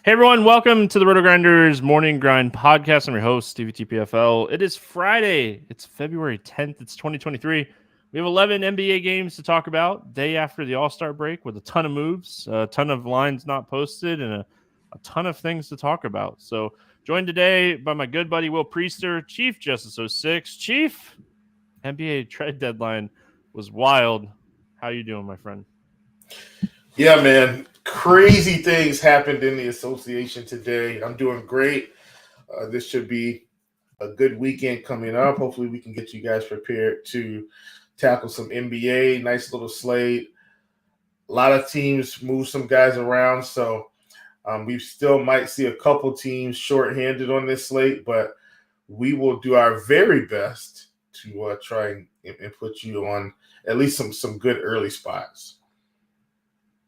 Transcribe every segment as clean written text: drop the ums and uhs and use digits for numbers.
Hey everyone, welcome to the RotoGrinders Morning Grind Podcast. I'm your host, Stevietpfl. It is Friday. It's February 10th. It's 2023. We have 11 NBA games to talk about, day after the All-Star break, with a ton of moves, a ton of lines not posted, and a ton of things to talk about. So, joined today by my good buddy Will Priester, ChiefJustice06. Chief, NBA trade deadline was wild. How you doing, my friend? Yeah, man. Crazy things happened in the association today. I'm doing great. This should be a good weekend coming up. Hopefully, we can get you guys prepared to tackle some NBA. Nice little slate. A lot of teams move some guys around, so we still might see a couple teams shorthanded on this slate, but we will do our very best to try and put you on at least some good early spots.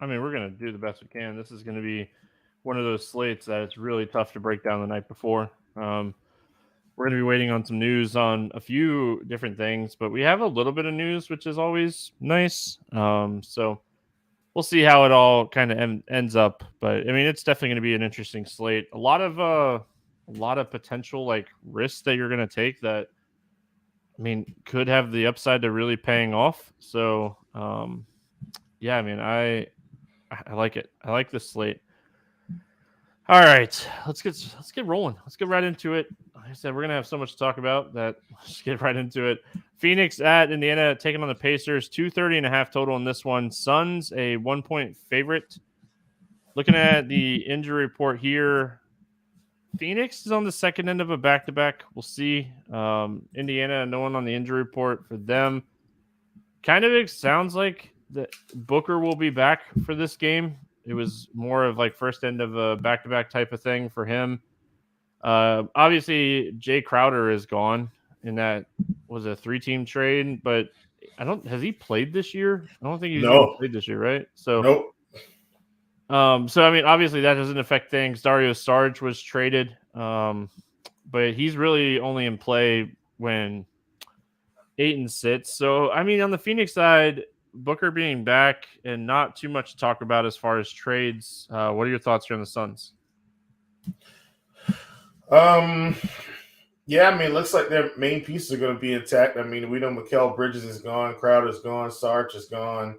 I mean, we're going to do the best we can. This is going to be one of those slates that it's really tough to break down the night before. We're going to be waiting on some news on a few different things, but we have a little bit of news, which is always nice. So we'll see how it all kind of ends up. But I mean, it's definitely going to be an interesting slate. A lot of potential like risks that you're going to take that, I mean, could have the upside to really paying off. So yeah, I mean, I like it. I like this slate. All right, let's get rolling. Let's get right into it. Like I said, we're gonna have so much to talk about that. Let's get right into it. Phoenix at Indiana taking on the Pacers. 230.5 total in this one. Suns a 1-point favorite. Looking at the injury report here, Phoenix is on the second end of a back-to-back. We'll see. Indiana, no one on the injury report for them. Kind of sounds like that Booker will be back for this game. It was more of like first end of a back-to-back type of thing for him. Obviously, Jay Crowder is gone, and that was a 3-team trade. But has he played this year? I don't think he's even No, played this year, right? So, nope. so I mean, obviously that doesn't affect things. Dario Saric was traded, but he's really only in play when Ayton sits. So, I mean, on the Phoenix side, Booker being back and not too much to talk about as far as trades. What are your thoughts here on the Suns? Um, yeah, I mean, it looks like their main pieces are going to be intact. I mean, we know Mikal Bridges is gone, Crowder's gone, Sarge is gone.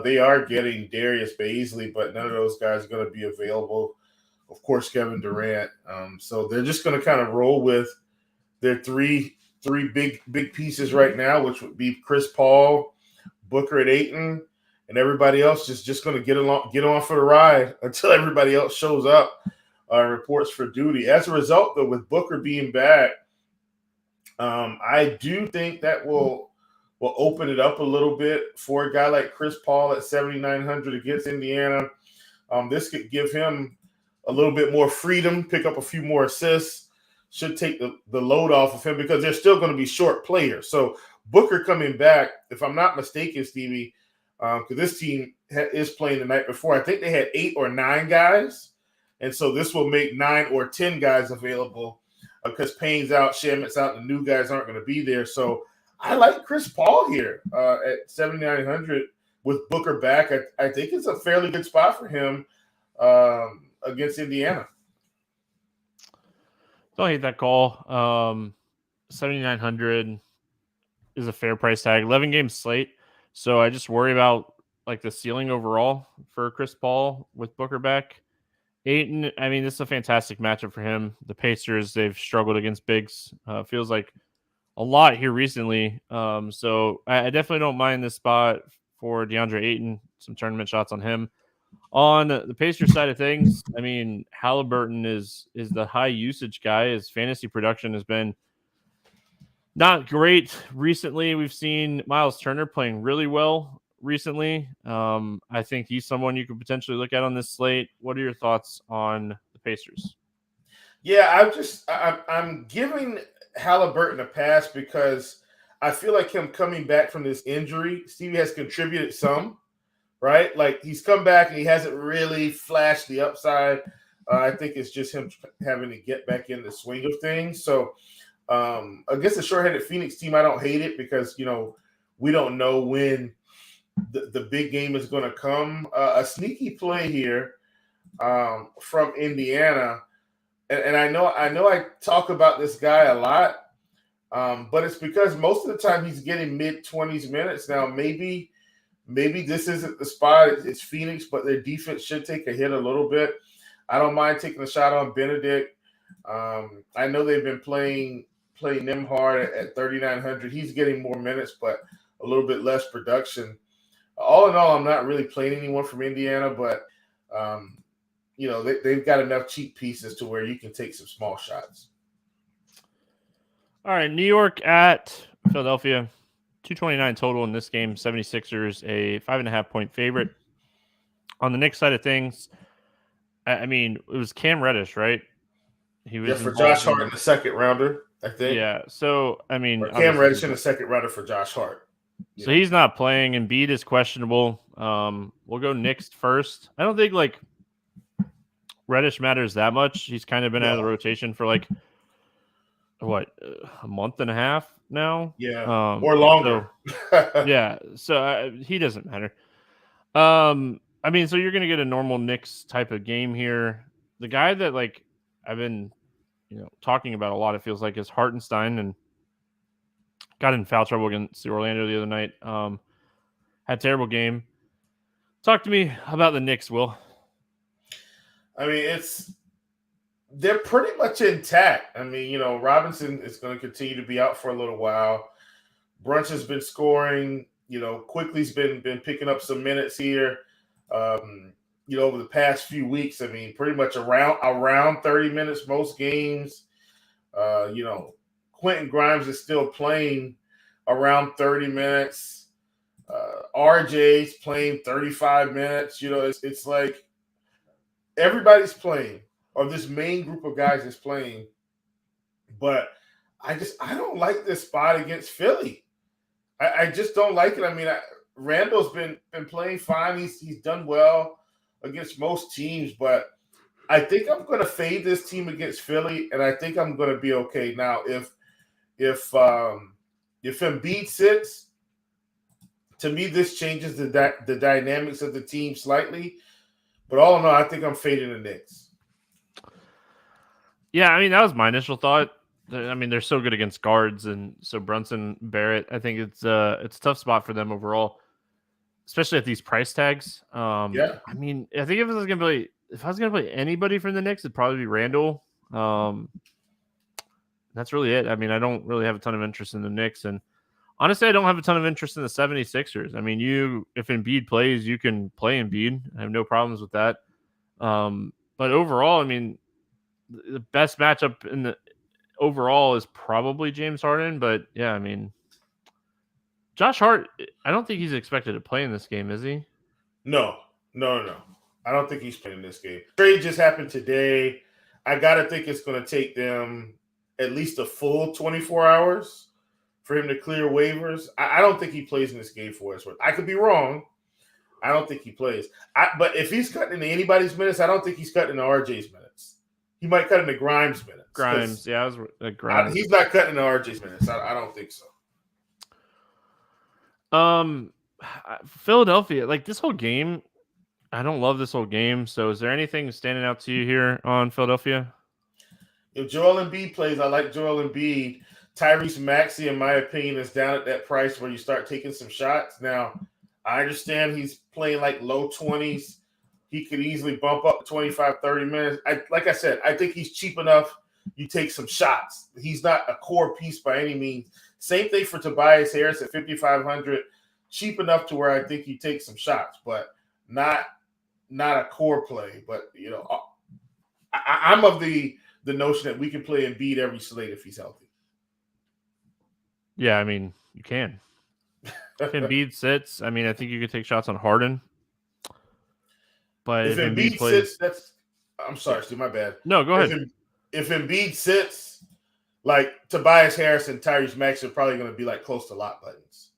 They are getting Darius Baisley, but none of those guys are going to be available. Of course, Kevin Durant. So they're just going to kind of roll with their three big pieces right now, which would be Chris Paul, Booker, and Ayton, and everybody else just going to get on for the ride until everybody else shows up. Reports for duty. As a result, though, with Booker being back, I do think that will open it up a little bit for a guy like Chris Paul at 7,900 against Indiana. This could give him a little bit more freedom, pick up a few more assists, should take the load off of him because they're still going to be short players. So Booker coming back, if I'm not mistaken, Stevie, because this team is playing the night before, I think they had 8 or 9 guys. And so this will make 9 or 10 guys available because Payne's out, Shamit's out, and the new guys aren't going to be there. So I like Chris Paul here at 7,900 with Booker back. I think it's a fairly good spot for him against Indiana. Don't hate that call. 7,900 is a fair price tag. 11 game slate. So I just worry about like the ceiling overall for Chris Paul with Booker back. Ayton, I mean, this is a fantastic matchup for him. The Pacers, they've struggled against bigs. Feels like a lot here recently. So I definitely don't mind this spot for DeAndre Ayton. Some tournament shots on him. On the Pacers side of things, I mean, Halliburton is the high usage guy. His fantasy production has been not great recently. We've seen Miles Turner playing really well recently. I think he's someone you could potentially look at on this slate. What are your thoughts on the Pacers? Yeah, I'm giving Halliburton a pass because I feel like him coming back from this injury, Stevie has contributed some, right? Like he's come back and he hasn't really flashed the upside. I think it's just him having to get back in the swing of things. So against the short-handed Phoenix team, I don't hate it because, we don't know when the big game is going to come. A sneaky play here from Indiana, and I know I talk about this guy a lot, but it's because most of the time he's getting mid-20s minutes. Now maybe this isn't the spot. It's Phoenix, but their defense should take a hit a little bit. I don't mind taking a shot on Benedict. I know they've been playing them hard at 3,900. He's getting more minutes, but a little bit less production. All in all, I'm not really playing anyone from Indiana, but they've got enough cheap pieces to where you can take some small shots. All right, New York at Philadelphia, 229 total in this game. 76ers a 5.5 point favorite. On the Knicks side of things, I mean, it was Cam Reddish, right? He was for Josh Hart in the second rounder, I think. Yeah, so I mean, or Cam Reddish in the second rounder for Josh Hart. So he's not playing. Embiid is questionable. We'll go Knicks first. I don't think Reddish matters that much. He's kind of been out of the rotation for a month and a half now. Yeah, or longer. So he doesn't matter. I mean, so you're going to get a normal Knicks type of game here. The guy that I've been, talking about a lot, it feels like, is Hartenstein, and got in foul trouble against Orlando the other night. Had a terrible game. Talk to me about the Knicks, Will. I mean, they're pretty much intact. I mean, Robinson is going to continue to be out for a little while. Brunch has been scoring. Quickly's been picking up some minutes here. Over the past few weeks. I mean, pretty much around 30 minutes most games. Quentin Grimes is still playing around 30 minutes. RJ's playing 35 minutes. It's like everybody's playing, or this main group of guys is playing. But I don't like this spot against Philly. I just don't like it. I mean, Randall's been playing fine. He's done well against most teams, but I think I'm going to fade this team against Philly, and I think I'm going to be okay. Now, if Embiid sits, to me, this changes the dynamics of the team slightly. But all in all, I think I'm fading the Knicks. Yeah, I mean, that was my initial thought. I mean, they're so good against guards, and so Brunson, Barrett, I think it's a tough spot for them overall, especially at these price tags. Yeah. I mean, I think if I was gonna play anybody from the Knicks, it'd probably be Randall. That's really it. I mean, I don't really have a ton of interest in the Knicks, and honestly, I don't have a ton of interest in the 76ers. I mean, if Embiid plays, you can play Embiid. I have no problems with that. But overall, I mean, the best matchup in the overall is probably James Harden. But yeah, I mean, Josh Hart, I don't think he's expected to play in this game, is he? No. I don't think he's playing this game. Trade just happened today. I got to think it's going to take them at least a full 24 hours for him to clear waivers. I don't think he plays in this game for us. I could be wrong. I don't think he plays. But if he's cutting into anybody's minutes, I don't think he's cutting into RJ's minutes. He might cut into Grimes' minutes. Grimes, yeah. Grimes. He's not cutting into RJ's minutes. I don't think so. Philadelphia, this whole game, I don't love this whole game. So is there anything standing out to you here on Philadelphia? If Joel Embiid plays, I like Joel Embiid. Tyrese Maxey, in my opinion, is down at that price where you start taking some shots. Now, I understand he's playing low 20s. He could easily bump up to 25, 30 minutes. Like I said, I think he's cheap enough. You take some shots. He's not a core piece by any means. Same thing for Tobias Harris at 5,500. Cheap enough to where I think you take some shots, but not a core play. But, I'm of the notion that we can play Embiid every slate if he's healthy. Yeah, I mean, you can. If Embiid sits, I mean, I think you could take shots on Harden. But if Embiid plays, I'm sorry, Steve, my bad. No, go ahead. If Embiid sits, Tobias Harris and Tyrese Maxey are probably going to be close to lock buttons.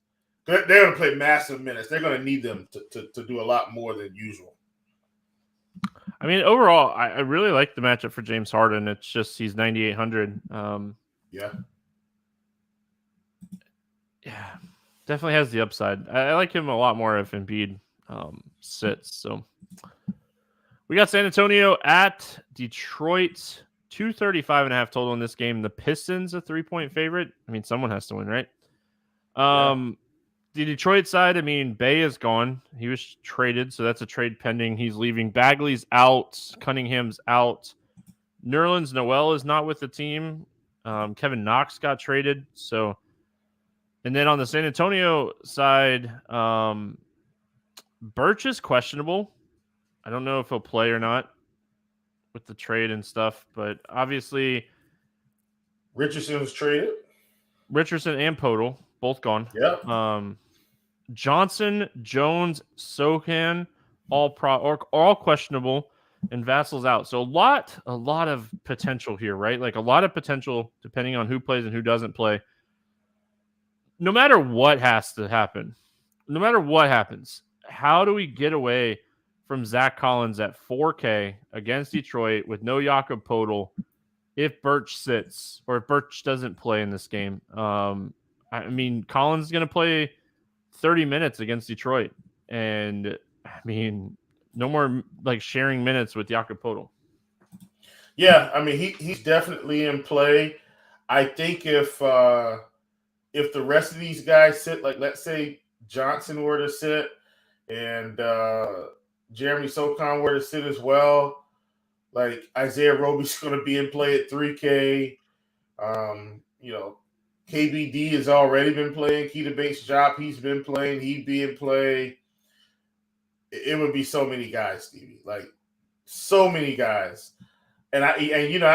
They're going to play massive minutes. They're going to need them to do a lot more than usual. I mean, overall, I really like the matchup for James Harden. It's just he's 9,800. Yeah. Yeah, definitely has the upside. I like him a lot more if Embiid sits. So We got San Antonio at Detroit. 235.5 total in this game. The Pistons a 3-point favorite. I mean, someone has to win, right? The Detroit side, I mean, Bay is gone. He was traded, so that's a trade pending. He's leaving. Bagley's out. Cunningham's out. Nerlens Noel is not with the team. Kevin Knox got traded. So, and then on the San Antonio side, Birch is questionable. I don't know if he'll play or not with the trade and stuff, but obviously Richardson was traded. Richardson and Podol both gone. Yeah. Johnson, Jones, Sohan, all questionable, and Vassal's out. So a lot of potential here, right? Like a lot of potential depending on who plays and who doesn't play. No matter what has to happen, no matter what happens, how do we get away from Zach Collins at 4K against Detroit with no Jakob Podol if Birch sits or if Birch doesn't play in this game? I mean, Collins is going to play 30 minutes against Detroit. And, I mean, no more, like, sharing minutes with Jakob Podol. Yeah, I mean, he's definitely in play. I think if the rest of these guys sit, like, let's say Johnson were to sit and Jeremy Sochan were to sit as well, like Isaiah Roby's going to be in play at 3K. KBD has already been playing. Keita Bates-Diop, he's been playing. He'd be in play. It would be so many guys, Stevie. Like, so many guys. And I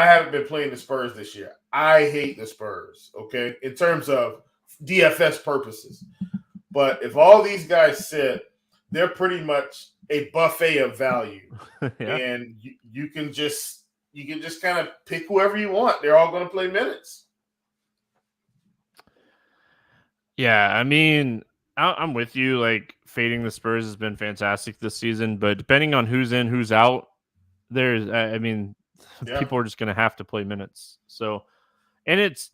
haven't been playing the Spurs this year. I hate the Spurs, okay, in terms of DFS purposes. But if all these guys sit, they're pretty much a buffet of value. Yeah. And you can just kind of pick whoever you want. They're all going to play minutes. Yeah, I mean, I'm with you. Like, fading the Spurs has been fantastic this season, but depending on who's in, who's out, people are just going to have to play minutes. So, and it's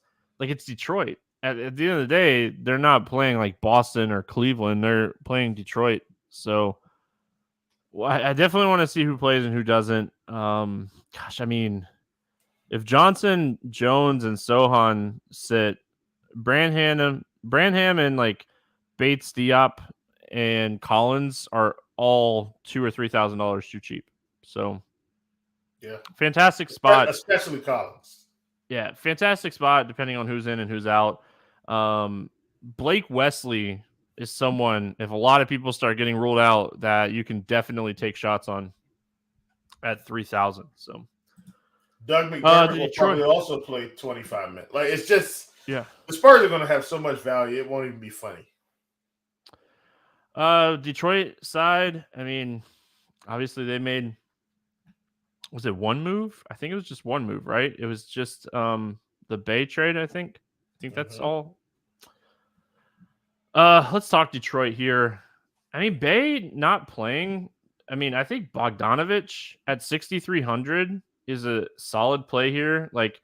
Detroit. At the end of the day, they're not playing like Boston or Cleveland. They're playing Detroit. So, I definitely want to see who plays and who doesn't. I mean, if Johnson, Jones, and Sohan sit, Branham and like Bates-Diop and Collins are all $2,000 or $3,000 too cheap. So, yeah, fantastic spot, especially Collins. Yeah, fantastic spot depending on who's in and who's out. Blake Wesley is someone, if a lot of people start getting ruled out, that you can definitely take shots on at 3,000. So, Doug McDermott will probably also play 25 minutes. Like, it's just. Yeah, the Spurs are going to have so much value, it won't even be funny. Detroit side, I mean, obviously they made, was it one move? I think it was just one move, right? It was just the Bay trade, I think. That's all. Let's talk Detroit here. I mean, Bay not playing. I mean, I think Bogdanovich at 6,300 is a solid play here. Like,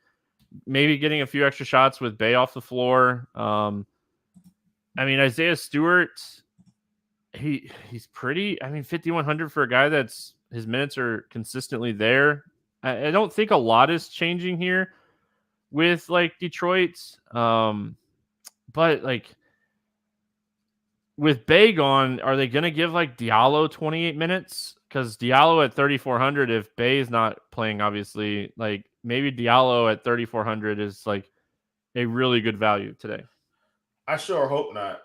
maybe getting a few extra shots with Bay off the floor. I mean, Isaiah Stewart, he's pretty. I mean, 5,100 for a guy that's his minutes are consistently there. I don't think a lot is changing here with like Detroit. But like with Bay gone, are they going to give like Diallo 28 minutes? Because Diallo at 3,400, if Bay is not playing, obviously, like maybe Diallo at 3,400 is like a really good value today. I sure hope not.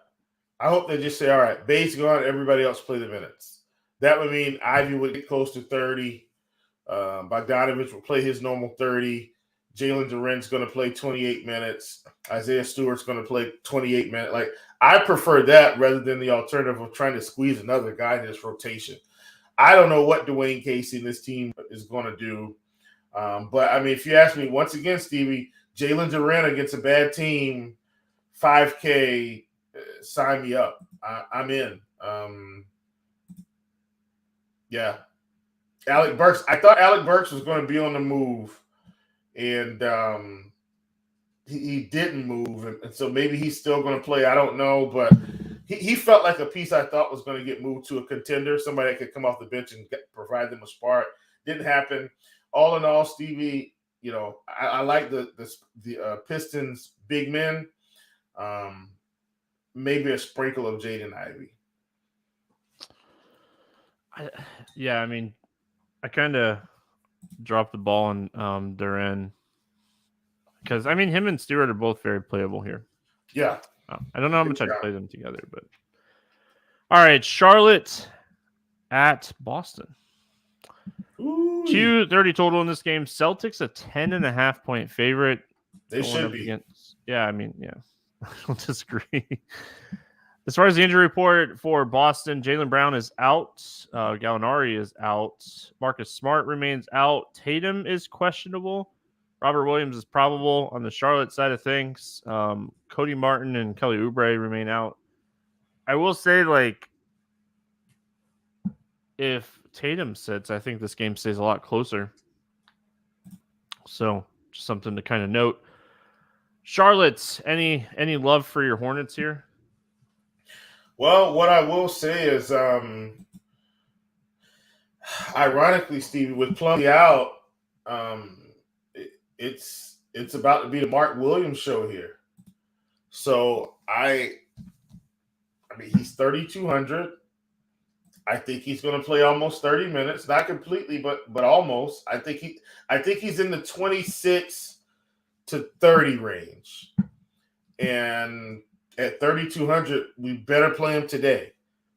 I hope they just say, all right, Bay's gone, everybody else play the minutes. That would mean Ivy would get close to 30. Bogdanovich will play his normal 30. Jalen Duren's going to play 28 minutes. Isaiah Stewart's going to play 28 minutes. Like, I prefer that rather than the alternative of trying to squeeze another guy in this rotation. I don't know what Dwayne Casey and this team is going to do. But, I mean, if you ask me, once again, Stevie, Jalen Duren against a bad team, 5K, sign me up. I'm in. Yeah. Alec Burks. I thought Alec Burks was going to be on the move, and he didn't move. And so maybe he's still going to play. I don't know, but he felt like a piece I thought was going to get moved to a contender, somebody that could come off the bench and provide them a spark. Didn't happen. All in all, Stevie, I like the Pistons big men. Maybe a sprinkle of Jaden Ivey. I mean, I kind of dropped the ball on Duran because I mean him and Stewart are both very playable here. Yeah, I don't know how much I'd play them together, but all right, Charlotte at Boston. 230 total in this game. Celtics a 10.5 point favorite. They should be. I don't disagree. As far as the injury report for Boston, Jaylen Brown is out. Gallinari is out. Marcus Smart remains out. Tatum is questionable. Robert Williams is probable on the Charlotte side of things. Cody Martin and Kelly Oubre remain out. I will say, if Tatum sits, I think this game stays a lot closer. So, just something to kind of note. Charlotte, any love for your Hornets here? Well, what I will say is, ironically, Stevie, with Plumlee out, it's about to be the Mark Williams show here. So I mean, he's 3,200. I think he's going to play almost 30 minutes, not completely, but almost. I think he's in the 26 to 30 range, and at 3,200, we better play him today,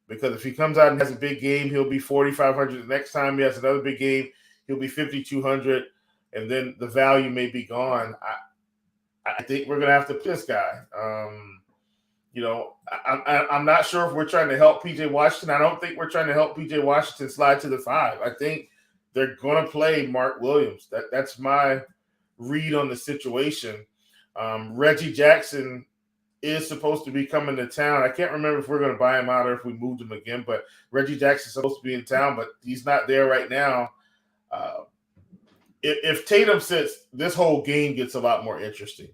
because if he comes out and has a big game, he'll be 4,500. The next time he has another big game, he'll be 5,200, and then the value may be gone. I think we're going to have to play this guy. I'm not sure if we're trying to help PJ Washington. I don't think we're trying to help PJ Washington slide to the 5. I think they're going to play Mark Williams. That's my read on the situation. Reggie Jackson is supposed to be coming to town. I can't remember if we're going to buy him out or if we moved him again, but Reggie Jackson's supposed to be in town, but he's not there right now. If Tatum sits, this whole game gets a lot more interesting.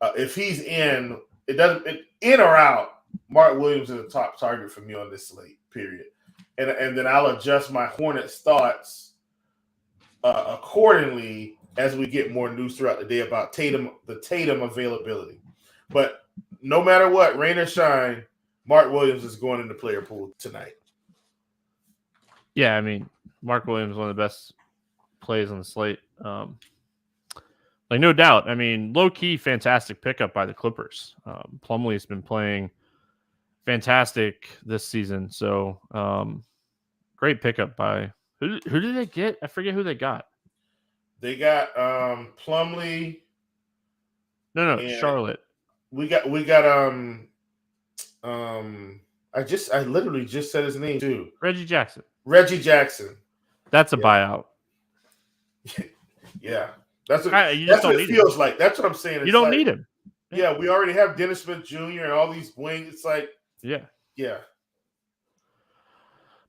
If he's in, in or out, Mark Williams is a top target for me on this slate, period. And then I'll adjust my Hornets thoughts accordingly as we get more news throughout the day about the Tatum availability. But no matter what, rain or shine, Mark Williams is going in the player pool tonight. Yeah, I mean, Mark Williams is one of the best plays on the slate. No doubt. I mean, low-key, fantastic pickup by the Clippers. Plumlee's been playing fantastic this season. So, great pickup by – who did they get? I forget who they got. They got Plumlee. No, Charlotte. We got I literally just said his name too. Reggie Jackson. That's a buyout. Yeah. That's what it feels like. That's what I'm saying. You don't need him. Yeah, we already have Dennis Smith Jr. and all these wings. It's like, yeah.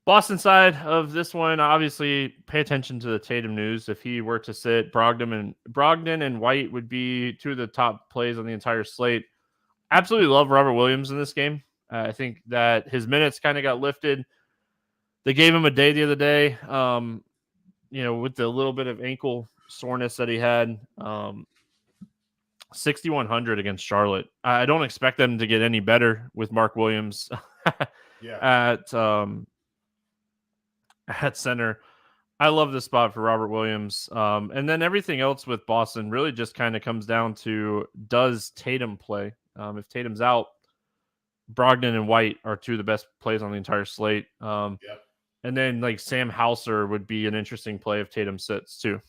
Boston side of this one, obviously, pay attention to the Tatum news. If he were to sit, Brogdon and White would be two of the top plays on the entire slate. Absolutely love Robert Williams in this game. I think that his minutes kind of got lifted. They gave him a day the other day, with the little bit of ankle soreness that he had. 6,100 against Charlotte. I don't expect them to get any better with Mark Williams at center. I love this spot for Robert Williams. And then everything else with Boston really just kind of comes down to, does Tatum play? If Tatum's out, Brogdon and White are two of the best plays on the entire slate. And then Sam Hauser would be an interesting play if Tatum sits too.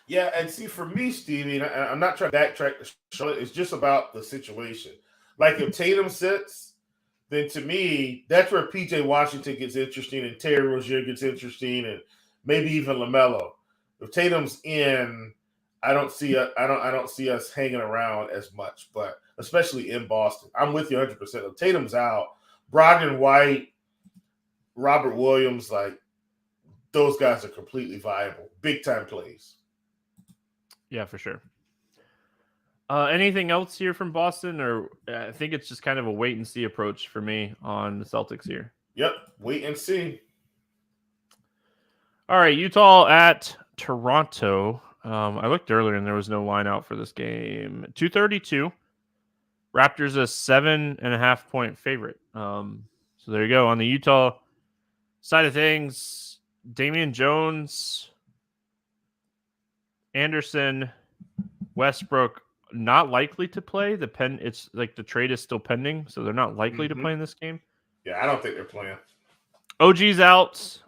Yeah, and see, for me, Stevie, and I'm not trying to backtrack to Charlotte, it's just about the situation. If Tatum sits, then to me, that's where PJ Washington gets interesting and Terry Rozier gets interesting, and maybe even LaMelo. If Tatum's in, I don't see us hanging around as much, but especially in Boston. I'm with you 100%. If Tatum's out, Brogdon, White, Robert Williams, those guys are completely viable. Big time plays. Yeah, for sure. Anything else here from Boston, or I think it's just kind of a wait and see approach for me on the Celtics here. Yep, wait and see. All right, Utah at Toronto. I looked earlier and there was no line out for this game. 232. Raptors a 7.5 point favorite. So there you go. On the Utah side of things, Damian Jones, Anderson, Westbrook not likely to play. It's like the trade is still pending, so they're not likely to play in this game. Yeah, I don't think they're playing. OG's out,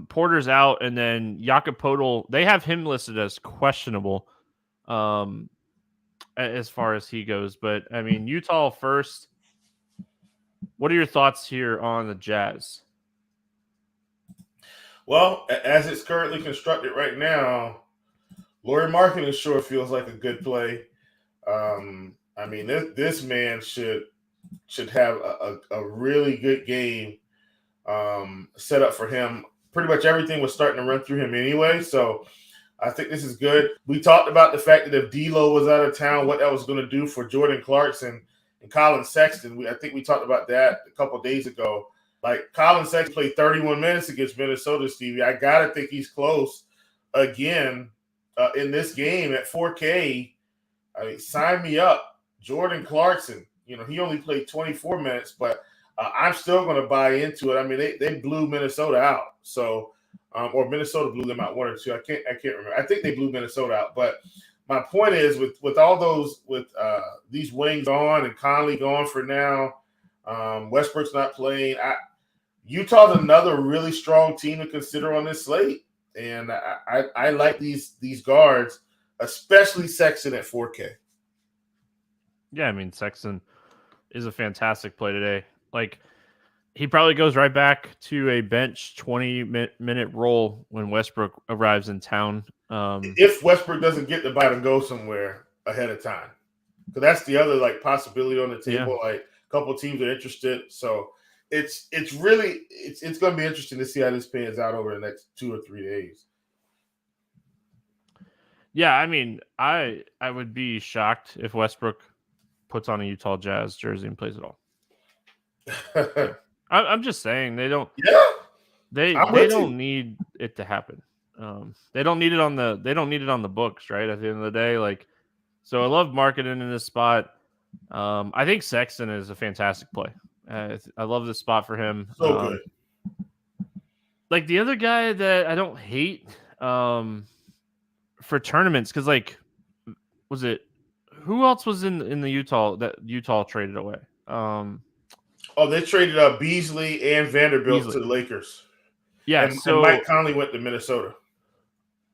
Porter's out, and then Jakob Poeltl, they have him listed as questionable as far as he goes. But, I mean, Utah first. What are your thoughts here on the Jazz? Well, as it's currently constructed right now, Lauri Markkanen sure feels like a good play. I mean, this man should have a really good game set up for him. Pretty much everything was starting to run through him anyway, so I think this is good. We talked about the fact that if D'Lo was out of town, what that was going to do for Jordan Clarkson and Colin Sexton. I think we talked about that a couple of days ago. Like, Colin Sexton played 31 minutes against Minnesota, Stevie. I got to think he's close again in this game at 4K. I mean, sign me up. Jordan Clarkson, he only played 24 minutes, but I'm still going to buy into it. I mean, they blew Minnesota out. So, or Minnesota blew them out 1 or 2. I can't remember. I think they blew Minnesota out. But my point is, with all those, with these wings on and Conley gone for now, Westbrook's not playing. Utah's another really strong team to consider on this slate, and I like these guards, especially Sexton at 4K. Yeah, I mean, Sexton is a fantastic play today. Like, he probably goes right back to a bench 20-minute role when Westbrook arrives in town. If Westbrook doesn't get the bite and go somewhere ahead of time, because that's the other possibility on the table. Yeah. Like, a couple teams are interested, so it's really going to be interesting to see how this pans out over the next 2 or 3 days. Yeah, I mean, I would be shocked if Westbrook puts on a Utah Jazz jersey and plays it all. Yeah. I'm just saying they don't. Yeah, they don't need it to happen. They don't need it on the books, right? At the end of the day, so I love Markkanen in this spot. I think Sexton is a fantastic play. I love this spot for him. So good. Like, the other guy that I don't hate for tournaments, because was it who else was in the Utah traded away? They traded Beasley and Vanderbilt to the Lakers. Yeah, and Mike Conley went to Minnesota.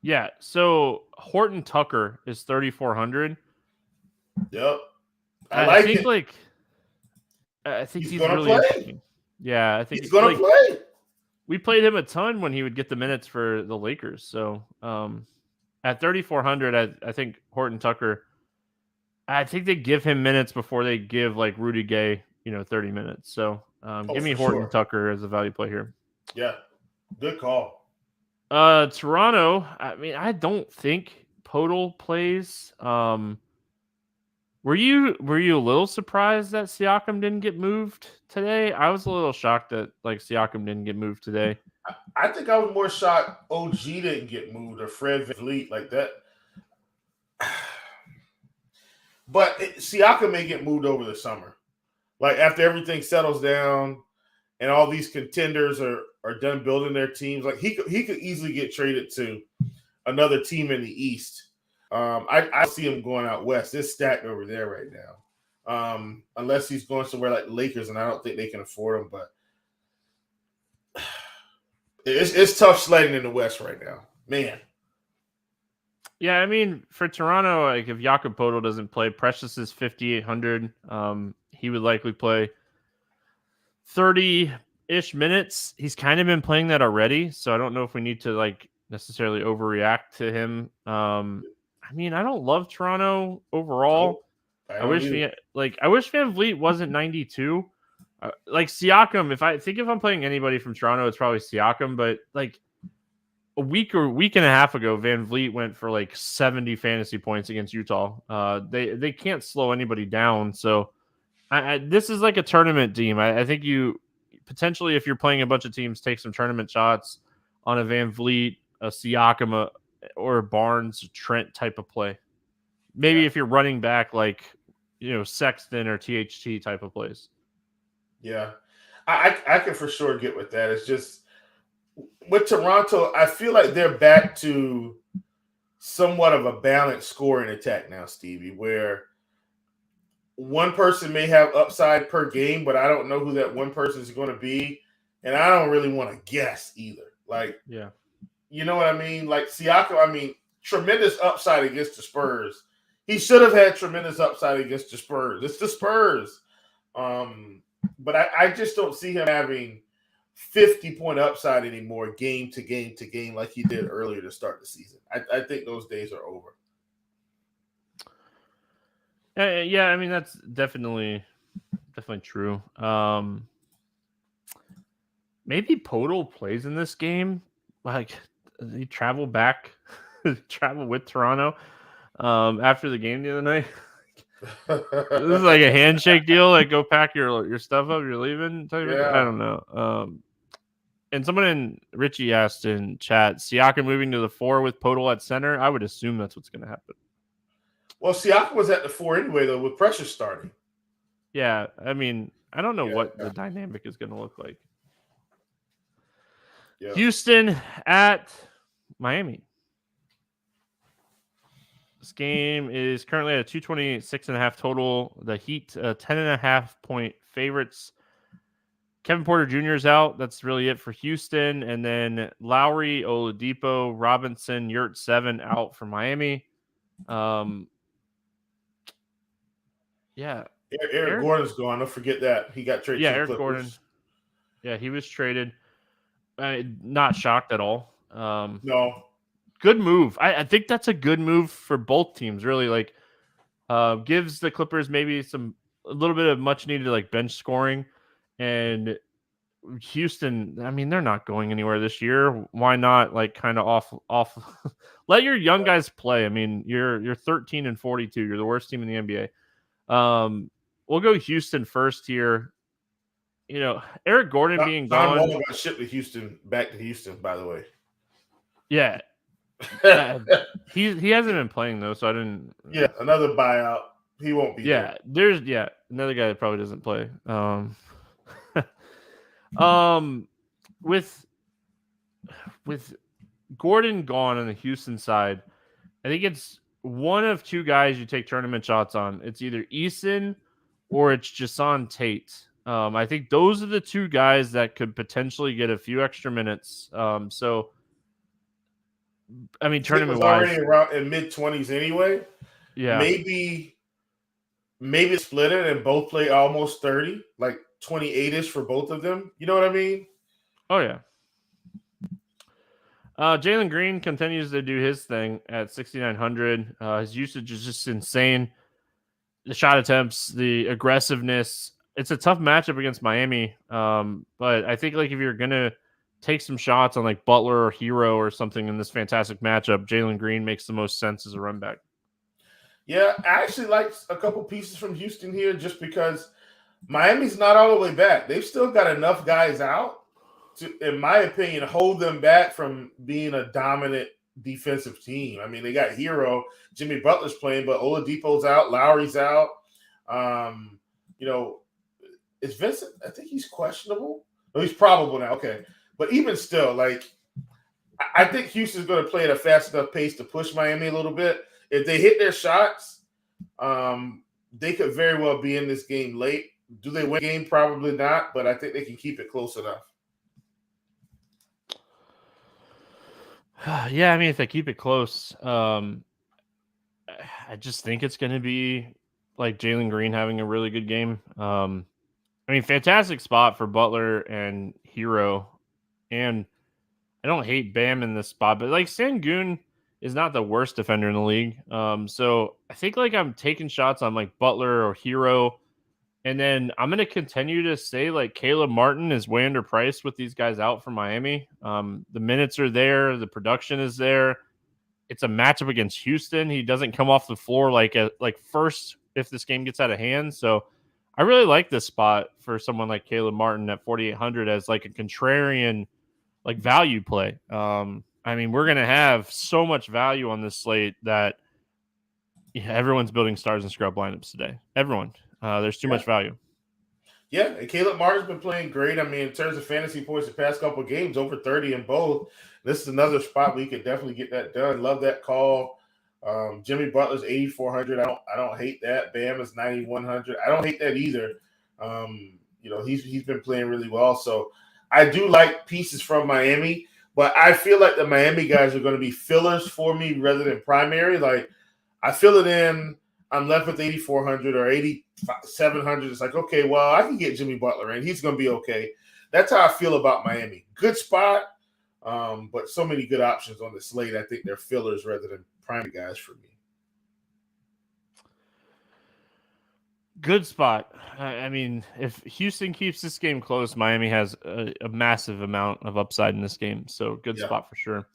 Yeah, so Horton Tucker is 3,400. Yep, I think he's really interesting. Yeah, I think he's going to play. We played him a ton when he would get the minutes for the Lakers. So at 3,400, I think Horton Tucker. I think they give him minutes before they give Rudy Gay, 30 minutes. So give me Horton Tucker as a value play here. Yeah, good call. Toronto. I mean, I don't think Poeltl plays. Were you a little surprised that Siakam didn't get moved today? I was a little shocked that Siakam didn't get moved today. I think I was more shocked OG didn't get moved or Fred VanVleet like that. But Siakam may get moved over the summer. After everything settles down and all these contenders are done building their teams, he could easily get traded to another team in the East. I see him going out west. It's stacked over there right now. Unless he's going somewhere like Lakers, and I don't think they can afford him. But it's tough sledding in the West right now, man. Yeah, I mean, for Toronto, if Jakob Poeltl doesn't play, Precious is 5,800. He would likely play 30-ish minutes. He's kind of been playing that already, so I don't know if we need to necessarily overreact to him. I mean, I don't love Toronto overall. I wish VanVleet wasn't 92. Siakam, if I'm playing anybody from Toronto, it's probably Siakam. But a week and a half ago, VanVleet went for 70 fantasy points against Utah. They can't slow anybody down. So this is a tournament team. I think you potentially, if you're playing a bunch of teams, take some tournament shots on a Van Vliet, a Siakam, or a Barnes, Trent type of play. Maybe if you're running back like, Sexton or THT type of plays. Yeah. I can for sure get with that. It's just with Toronto, I feel like they're back to somewhat of a balanced scoring attack now, Stevie, where one person may have upside per game, but I don't know who that one person is going to be. And I don't really want to guess either. Like, yeah, you know what I mean? Like Siakam, tremendous upside against the Spurs. He should have had tremendous upside against the Spurs. It's the Spurs. But I just don't see him having 50-point upside anymore game to game to game like he did earlier to start the season. I think those days are over. Yeah, that's definitely true. Maybe Podol plays in this game. Like, he travel with Toronto after the game the other night. This is like a handshake deal. Like, go pack your stuff up. You're leaving. Yeah. I don't know. And someone in Richie asked in chat, Siakam moving to the 4 with Podol at center. I would assume that's what's going to happen. Well, Siakam was at the 4 anyway, though, with pressure starting. Yeah, I don't know what the dynamic is going to look like. Yeah. Houston at Miami. This game is currently at a 226.5 total. The Heat, 10.5 point favorites. Kevin Porter Jr. is out. That's really it for Houston. And then Lowry, Oladipo, Robinson, Yurt-7 out for Miami. Yeah. Eric Gordon's gone. Don't forget that. He got traded to the Eric Clippers. Gordon. Yeah, he was traded. Not shocked at all. No. Good move. I think that's a good move for both teams, really. Like, gives the Clippers maybe a little bit of much needed like bench scoring. And Houston, they're not going anywhere this year. Why not like kind of off let your young guys play? You're 13 and 42. You're the worst team in the NBA. We'll go Houston first here. Eric Gordon being gone. Don Wall got shipped to Houston, back to Houston, by the way. Yeah. He hasn't been playing though, so I didn't. Yeah, another buyout. He won't be. Yeah, there. there's another guy that probably doesn't play. With Gordon gone on the Houston side, I think it's one of two guys you take tournament shots on. It's either Eason or it's Jason Tate. I think those are the two guys that could potentially get a few extra minutes. So, tournament wise, already around in mid-20s anyway. Yeah, maybe split it and both play almost 30, like 28-ish for both of them. You know what I mean? Oh yeah. Jalen Green continues to do his thing at 6,900. His usage is just insane. The shot attempts, the aggressiveness. It's a tough matchup against Miami. But I think like if you're gonna take some shots on like Butler or Hero or something in this fantastic matchup, Jalen Green makes the most sense as a run back. Yeah, I actually like a couple pieces from Houston here just because Miami's not all the way back. They've still got enough guys out to, in my opinion, hold them back from being a dominant defensive team. They got Hero, Jimmy Butler's playing, but Oladipo's out, Lowry's out. Is Vincent? I think he's questionable. No, he's probable now. Okay. But even still, like, I think Houston's going to play at a fast enough pace to push Miami a little bit. If they hit their shots, they could very well be in this game late. Do they win the game? Probably not, but I think they can keep it close enough. Yeah, if they keep it close, I just think it's going to be like Jalen Green having a really good game. Fantastic spot for Butler and Hero. And I don't hate Bam in this spot, but like Sengun is not the worst defender in the league. So I think like I'm taking shots on like Butler or Hero. And then I'm going to continue to say like Caleb Martin is way underpriced with these guys out for Miami. The minutes are there. The production is there. It's a matchup against Houston. He doesn't come off the floor like first if this game gets out of hand. So I really like this spot for someone like Caleb Martin at 4,800 as like a contrarian like value play. I mean, we're going to have so much value on this slate that everyone's building stars and scrub lineups today. Everyone. There's too much value. Yeah, and Caleb Martin's been playing great. I mean, in terms of fantasy points, the past couple of games, over 30 in both. This is another spot where you could definitely get that done. Love that call. Jimmy Butler's 8,400. I don't hate that. Bam is 9,100. I don't hate that either. He's been playing really well. So I do like pieces from Miami, but I feel like the Miami guys are going to be fillers for me rather than primary. Like I fill it in. I'm left with 8,400 or 8,700. It's like, okay, well, I can get Jimmy Butler in. He's going to be okay. That's how I feel about Miami. Good spot, but so many good options on the slate. I think they're fillers rather than primary guys for me. Good spot. I mean, if Houston keeps this game close, Miami has a massive amount of upside in this game. So good spot for sure.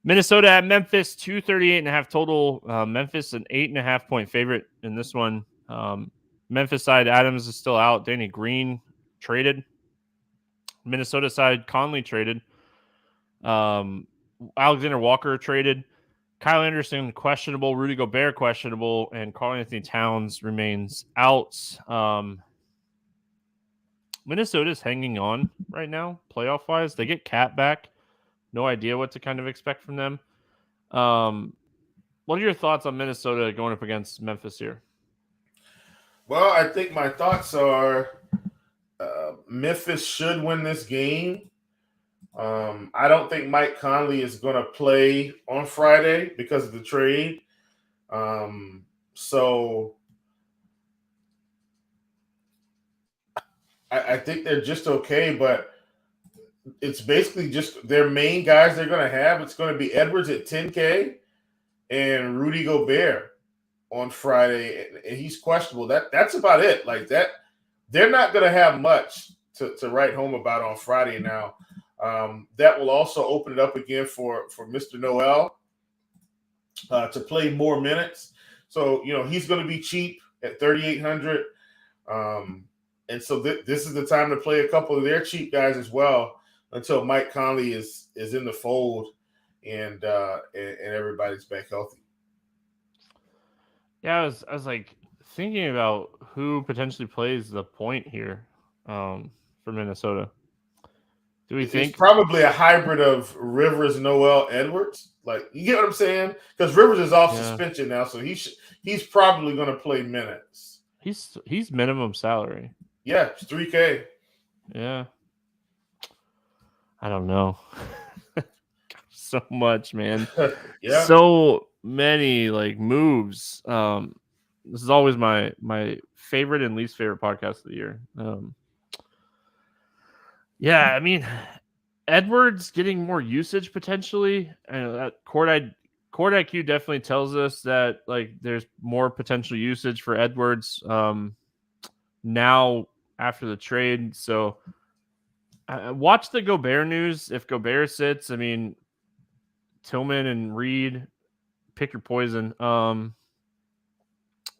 Minnesota at Memphis, 238.5 total. Memphis, an 8.5 point favorite in this one. Memphis side, Adams is still out. Danny Green traded. Minnesota side, Conley traded. Alexander Walker traded. Kyle Anderson questionable. Rudy Gobert questionable. And Karl-Anthony Towns remains out. Minnesota's hanging on right now, playoff-wise. They get Cat back. No idea what to kind of expect from them. What are your thoughts on Minnesota going up against Memphis here? Well, I think my thoughts are Memphis should win this game. I don't think Mike Conley is going to play on Friday because of the trade. So I think they're just okay, but it's basically just their main guys they're going to have. It's going to be Edwards at 10K and Rudy Gobert on Friday, and he's questionable. That's about it. Like that, they're not going to have much to write home about on Friday now. That will also open it up again for Mr. Noel to play more minutes. So, he's going to be cheap at 3,800. And so this is the time to play a couple of their cheap guys as well until Mike Conley is in the fold and everybody's back healthy. Yeah, I was like thinking about who potentially plays the point here for Minnesota. Do we think it's probably a hybrid of Rivers, Noel, Edwards? Like, you get what I'm saying? Because Rivers is off suspension now, so he's probably going to play minutes. He's minimum salary. Yeah, it's 3K. Yeah. I don't know. So much, man. Yeah. So many moves. This is always my favorite and least favorite podcast of the year. Yeah, I mean, Edwards getting more usage potentially. That Court IQ definitely tells us that there's more potential usage for Edwards now after the trade. So watch the Gobert news. If Gobert sits, I mean, Tillman and Reed, pick your poison.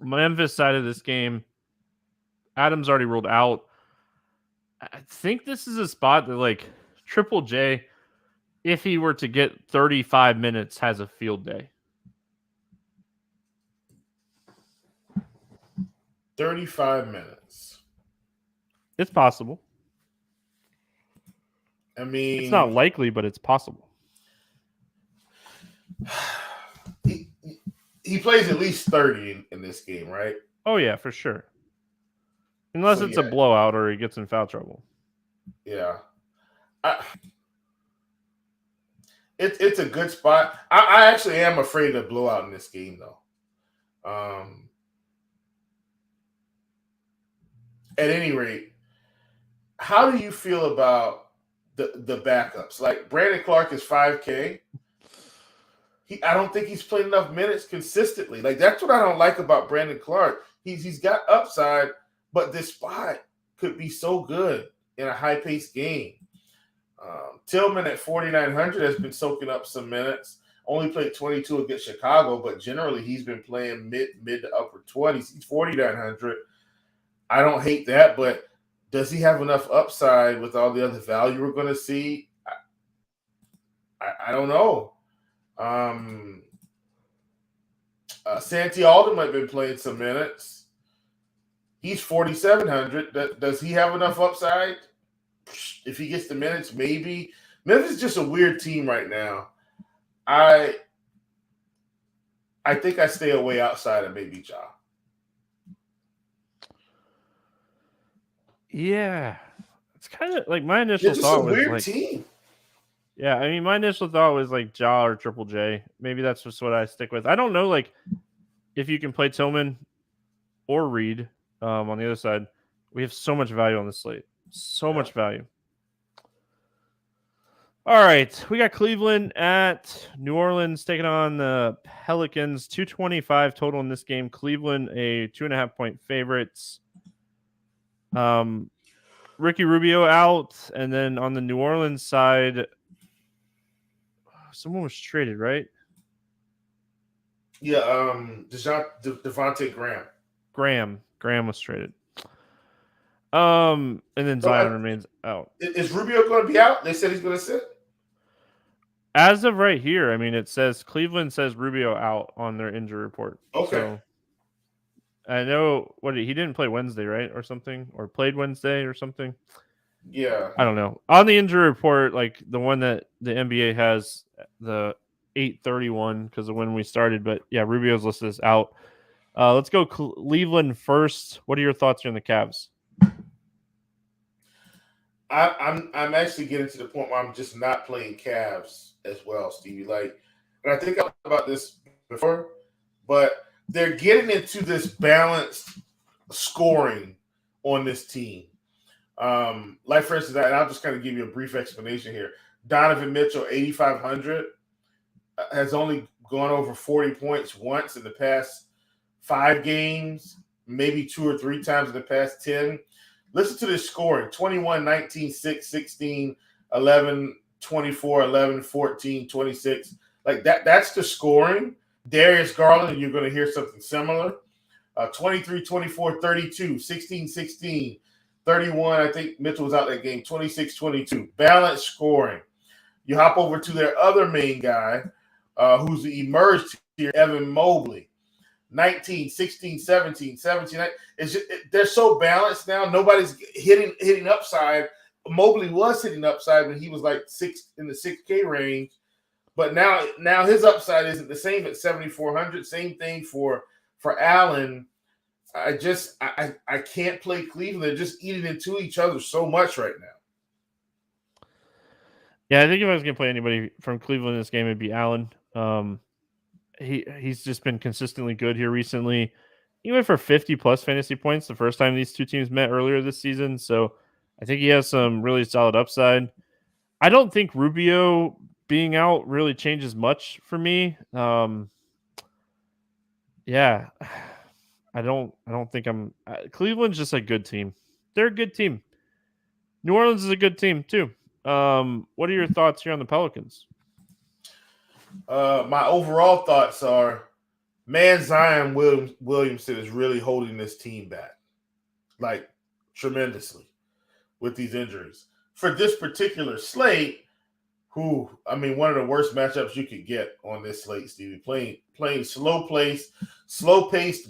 Memphis side of this game, Adams already ruled out. I think this is a spot that Triple J, if he were to get 35 minutes, has a field day. 35 minutes. It's possible. I mean, it's not likely, but it's possible. He plays at least 30 in this game, right? Oh, yeah, for sure. Unless it's a blowout or he gets in foul trouble. Yeah. It's a good spot. I actually am afraid of blowout in this game, though. At any rate, how do you feel about the backups? Like, Brandon Clark is 5K. I don't think he's played enough minutes consistently. That's what I don't like about Brandon Clark. He's got upside, but this spot could be so good in a high-paced game. Tillman at 4,900 has been soaking up some minutes. Only played 22 against Chicago, but generally he's been playing mid to upper 20s. He's 4,900. I don't hate that, but does he have enough upside with all the other value we're going to see? I don't know. Santi Alden might have been playing some minutes. He's 4,700. Does he have enough upside? If he gets the minutes, maybe. Memphis is just a weird team right now. I think I stay away outside of maybe Ja. Yeah. It's kind of like my initial It's just thought a was weird like, team. yeah, I mean, my initial thought was like Ja or Triple J. Maybe that's just what I stick with. I don't know, like, if you can play Tillman or Reed on the other side. We have so much value on the slate. So much value. All right. We got Cleveland at New Orleans taking on the Pelicans. 225 total in this game. Cleveland, a 2.5-point favorites. Ricky Rubio out. And then on the New Orleans side, someone was traded, right? Yeah, Devontae Graham. Graham was traded. And then Zion remains out. Is Rubio going to be out? They said he's going to sit. As of right here, I mean, it says Cleveland says Rubio out on their injury report. Okay. So I know he didn't play Wednesday, right, or something, or played Wednesday or something. Yeah, I don't know. On the injury report, like the one that the NBA has, the 8/31 because of when we started, but yeah, Rubio's listed as out. Let's go Cleveland first. What are your thoughts on the Cavs? I'm actually getting to the point where I'm just not playing Cavs as well, Stevie. Like, and I think about this before, but they're getting into this balanced scoring on this team. Like for instance, and I'll just kind of give you a brief explanation here. Donovan Mitchell, 8,500, has only gone over 40 points once in the past 5 games, maybe 2 or 3 times in the past 10. Listen to this scoring: 21, 19, 6, 16, 11, 24, 11, 14, 26. Like that's the scoring. Darius Garland, you're going to hear something similar. 23, 24, 32, 16, 16, 31. I think Mitchell was out that game. 26, 22. Balanced scoring. You hop over to their other main guy, who's emerged here, Evan Mobley. 19, 16, 17, 17. They're so balanced now. Nobody's hitting upside. Mobley was hitting upside when he was like in the 6K range. But now his upside isn't the same at 7,400. Same thing for Allen. I can't play Cleveland. They're just eating into each other so much right now. Yeah, I think if I was going to play anybody from Cleveland in this game, it'd be Allen. He's just been consistently good here recently. He went for 50-plus fantasy points the first time these two teams met earlier this season. So I think he has some really solid upside. I don't think Rubio being out really changes much for me. Yeah, I don't think I'm. Cleveland's just a good team. They're a good team. New Orleans is a good team too. What are your thoughts here on the Pelicans? My overall thoughts are, man, Zion Williamson is really holding this team back, like tremendously, with these injuries. For this particular slate, one of the worst matchups you could get on this slate, Stevie, playing slow-paced,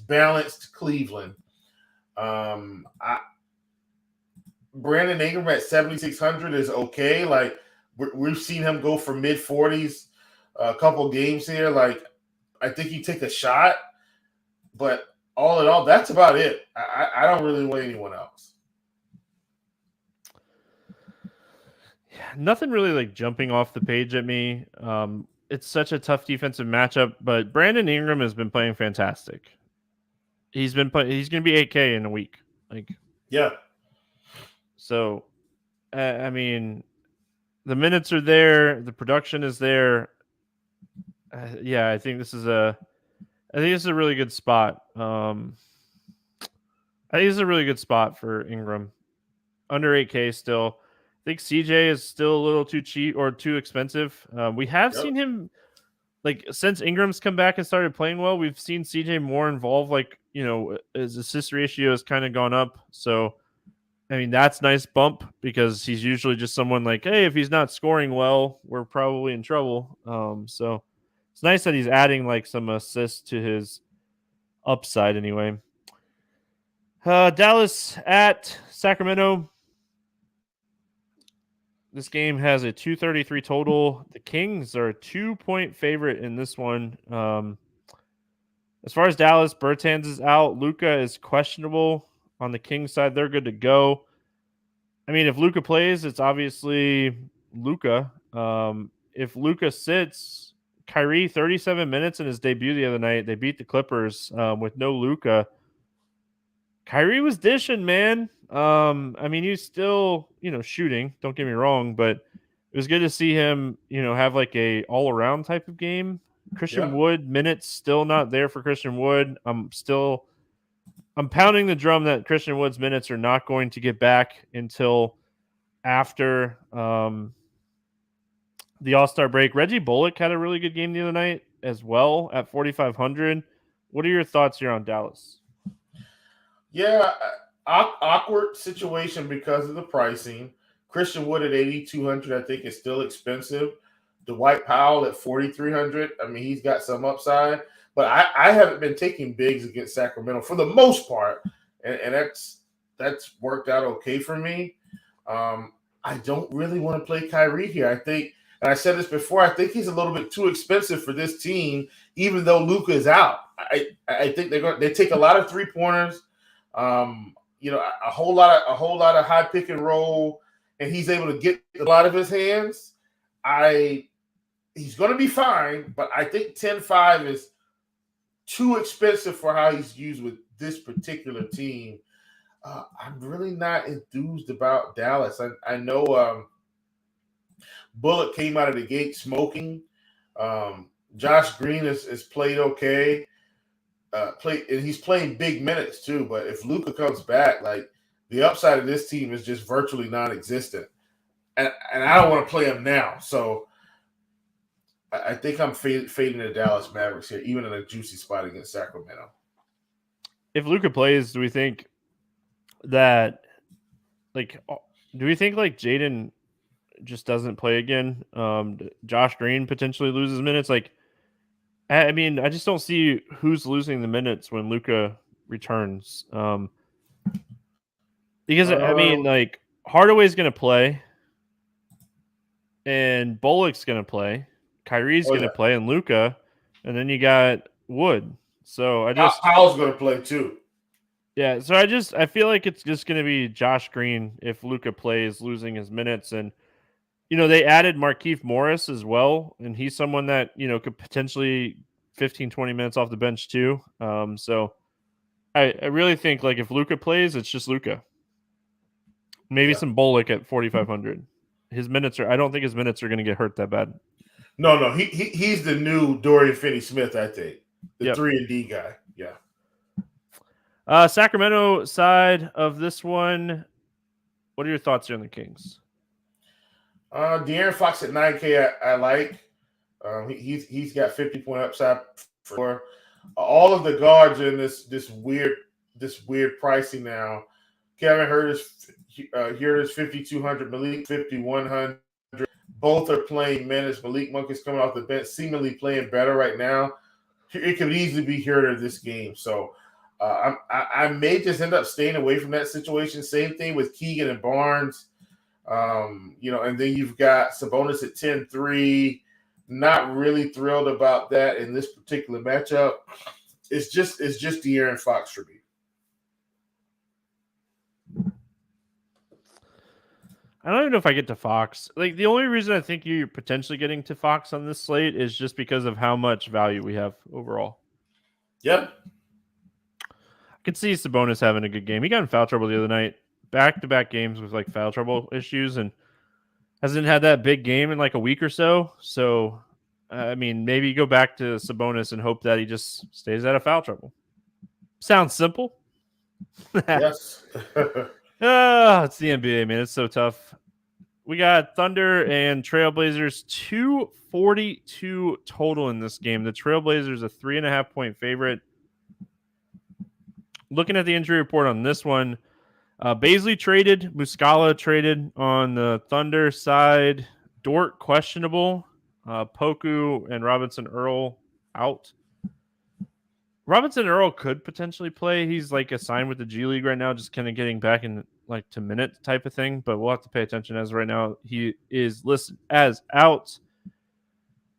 balanced Cleveland. Brandon Ingram at 7,600 is okay. Like, we've seen him go for mid-40s a couple games here. Like, I think you take a shot, but all in all, that's about it. I don't really want anyone else. Yeah, nothing really like jumping off the page at me. It's such a tough defensive matchup, but Brandon Ingram has been playing fantastic. He's going to be 8K in a week. Yeah. So, I mean, the minutes are there. The production is there. I think this is a really good spot. I think it's a really good spot for Ingram. Under 8K still. I think CJ is still a little too cheap or too expensive. We have seen him, like, since Ingram's come back and started playing well, we've seen CJ more involved. Like, his assist ratio has kind of gone up. So I mean, that's nice bump because he's usually just someone like, hey, if he's not scoring well, we're probably in trouble. So it's nice that he's adding like some assists to his upside anyway. Dallas at Sacramento. This game has a 233 total. The Kings are a 2-point favorite in this one. As far as Dallas, Bertans is out. Luka is questionable. On the Kings side, they're good to go. I mean, if Luka plays, it's obviously Luka. If Luka sits, Kyrie 37 minutes in his debut the other night. They beat the Clippers with no Luka. Kyrie was dishing, man. I mean, he's still, shooting. Don't get me wrong, but it was good to see him, have like a all-around type of game. Christian Wood minutes still not there for Christian Wood. I'm pounding the drum that Christian Wood's minutes are not going to get back until after the All-Star break. Reggie Bullock had a really good game the other night as well at 4,500. What are your thoughts here on Dallas? Yeah, awkward situation because of the pricing. Christian Wood at 8,200, I think, is still expensive. Dwight Powell at 4,300. I mean, he's got some upside, but I haven't been taking bigs against Sacramento for the most part, and that's worked out okay for me. I don't really want to play Kyrie here. I think, and I said this before, I think he's a little bit too expensive for this team, even though Luka is out. I think they take a lot of 3-pointers. A whole lot of high pick and roll, and he's able to get a lot of his hands. He's going to be fine, but I think 10-5 is too expensive for how he's used with this particular team. I'm really not enthused about Dallas. I know Bullock came out of the gate smoking. Josh Green has played okay. And he's playing big minutes too. But if Luka comes back, like the upside of this team is just virtually non-existent, and I don't want to play him now. So I think I'm fading the Dallas Mavericks here, even in a juicy spot against Sacramento. If Luka plays, do we think that Jaden just doesn't play again? Josh Green potentially loses minutes. Like, I mean, I just don't see who's losing the minutes when Luka returns. Because I mean, like Hardaway's going to play, and Bullock's going to play, Kyrie's going to play, and Luka, and then you got Wood. So Powell's going to play too. Yeah, so I feel like it's just going to be Josh Green if Luka plays, losing his minutes. And, they added Markieff Morris as well, and he's someone that, could potentially 15, 20 minutes off the bench too. So I really think, like, if Luka plays, it's just Luka. Maybe some Bullock at 4,500. I don't think his minutes are going to get hurt that bad. No, he's the new Dorian Finney-Smith, I think. The 3-and-D guy, yeah. Sacramento side of this one, what are your thoughts here on the Kings? De'Aaron Fox at 9K, I like. He's got 50-point upside for all of the guards in this weird pricing now. Kevin Huerter's 5,200, Malik 5,100. Both are playing minutes. Malik Monk is coming off the bench, seemingly playing better right now. It could easily be Huerter this game. So I may just end up staying away from that situation. Same thing with Keegan and Barnes. And then you've got Sabonis at 10-3. Not really thrilled about that in this particular matchup. It's just De'Aaron Fox for me. I don't even know if I get to Fox. Like, the only reason I think you're potentially getting to Fox on this slate is just because of how much value we have overall. Yep. I could see Sabonis having a good game. He got in foul trouble the other night. Back-to-back games with, like, foul trouble issues, and hasn't had that big game in, like, a week or so. So, I mean, maybe go back to Sabonis and hope that he just stays out of foul trouble. Sounds simple. Yes. It's the NBA, man. It's so tough. We got Thunder and Trailblazers, 242 total in this game. The Trailblazers a 3.5-point favorite. Looking at the injury report on this one, Baisley traded. Muscala traded on the Thunder side. Dort questionable. Poku and Robinson Earl out. Robinson Earl could potentially play. He's like assigned with the G League right now, just kind of getting back in like to minute type of thing. But we'll have to pay attention as right now he is listed as out.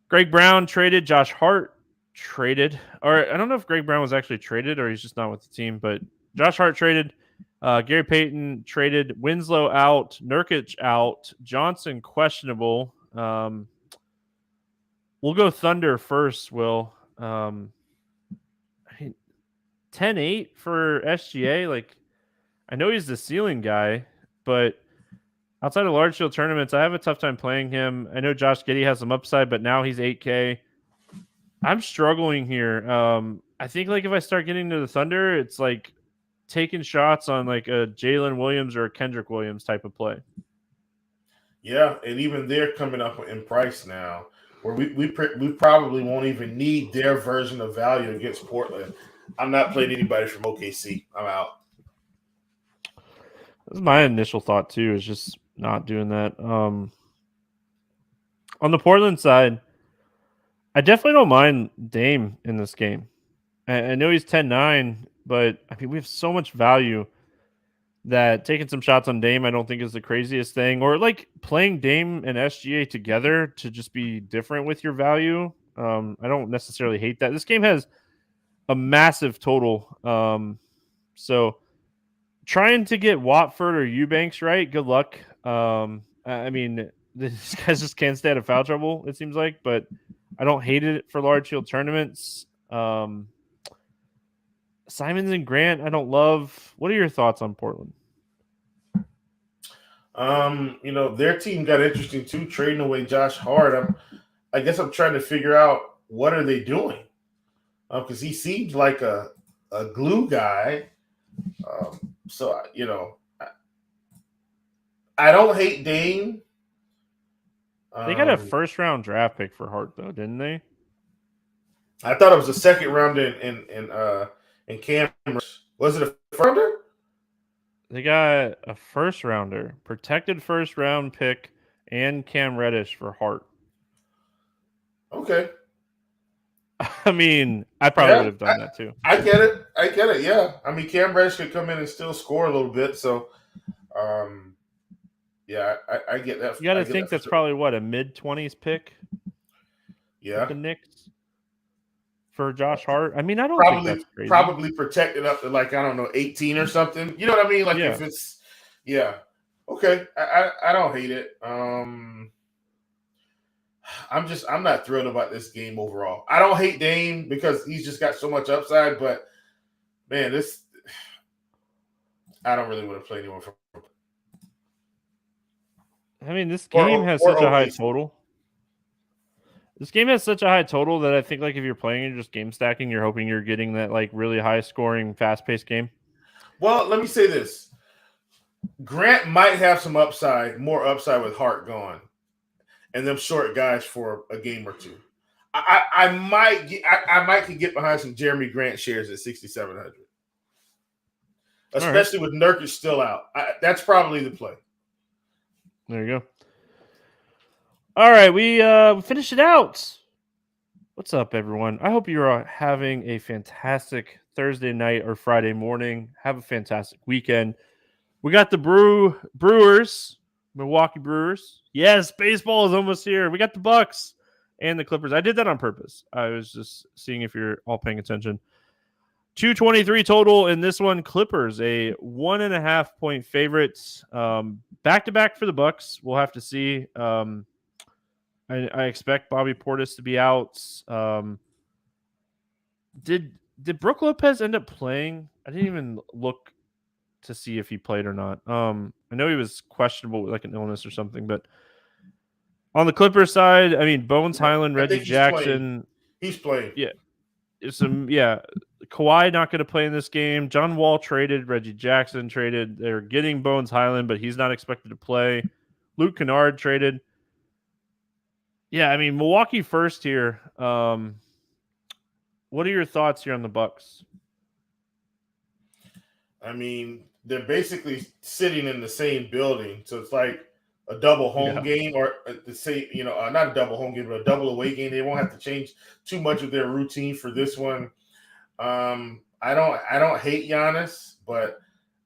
Greg Brown traded. Josh Hart traded. Or I don't know if Greg Brown was actually traded or he's just not with the team. But Josh Hart traded. Gary Payton traded. Winslow out. Nurkic out. Johnson questionable. We'll go Thunder first, Will. 10-8 for SGA. Like, I know he's the ceiling guy, but outside of large field tournaments, I have a tough time playing him. I know Josh Giddey has some upside, but now he's 8K. I'm struggling here. I think like if I start getting to the Thunder, it's like taking shots on like a Jalen Williams or a Kendrick Williams type of play. Yeah, and even they're coming up in price now, where we probably won't even need their version of value against Portland. I'm not playing anybody from OKC. I'm out. That's my initial thought too, is just not doing that. On the Portland side, I definitely don't mind Dame in this game. I know he's 10-9, but I mean we have so much value that taking some shots on Dame I don't think is the craziest thing. Or like playing Dame and SGA together to just be different with your value. I don't necessarily hate that. This game has a massive total. So trying to get Watford or Eubanks right, good luck. I mean, these guys just can't stay out of foul trouble, it seems like, but I don't hate it for large field tournaments. Simons and Grant, I don't love. What are your thoughts on Portland? Their team got interesting too, trading away Josh Hart. I guess I'm trying to figure out what are they doing. Because he seems like a glue guy. I don't hate Dame. They got a first-round draft pick for Hart, though, didn't they? I thought it was a second rounder in Cam. Was it a first rounder? They got a first-rounder, protected first-round pick, and Cam Reddish for Hart. Okay. I mean, I probably would have done that too. I get it. Yeah. I mean, Cam Reddish could come in and still score a little bit. So, yeah, I get that. You got to think that's probably what, a mid-20s pick? Yeah. The Knicks for Josh Hart. I mean, I don't think that's crazy. Probably protected up to like, I don't know, 18 or something. You know what I mean? Like if it's, yeah. Okay. I don't hate it. I'm not thrilled about this game overall. I don't hate Dame because he's just got so much upside, but man, I don't really want to play anyone from. I mean, this game has such a high total. This game has such a high total that I think like if you're playing and just game stacking, you're hoping you're getting that like really high scoring, fast paced game. Well, let me say this. Grant might have some upside, more upside with Hart gone. And them short guys for a game or two. I might get behind some Jeremy Grant shares at 6,700. Especially with Nurkic still out. That's probably the play. There you go. All right, we finished it out. What's up, everyone? I hope you're having a fantastic Thursday night or Friday morning. Have a fantastic weekend. We got the Brewers, Milwaukee Brewers. Yes, baseball is almost here. We got the Bucks and the Clippers. I did that on purpose. I was just seeing if you're all paying attention. 223 total in this one. Clippers, a 1.5 point favorite. Back-to-back for the Bucks. We'll have to see. I expect Bobby Portis to be out. Did Brook Lopez end up playing? I didn't even look to see if he played or not. I know he was questionable with like an illness or something, but on the Clippers side, I mean, Bones Highland, Reggie Jackson. He's playing. Yeah. Kawhi not going to play in this game. John Wall traded. Reggie Jackson traded. They're getting Bones Highland, but he's not expected to play. Luke Kennard traded. Yeah, I mean, Milwaukee first here. What are your thoughts here on the Bucks? I mean, they're basically sitting in the same building, so it's like a double home game, or the same, not a double home game, but a double away game. They won't have to change too much of their routine for this one. I don't hate Giannis, but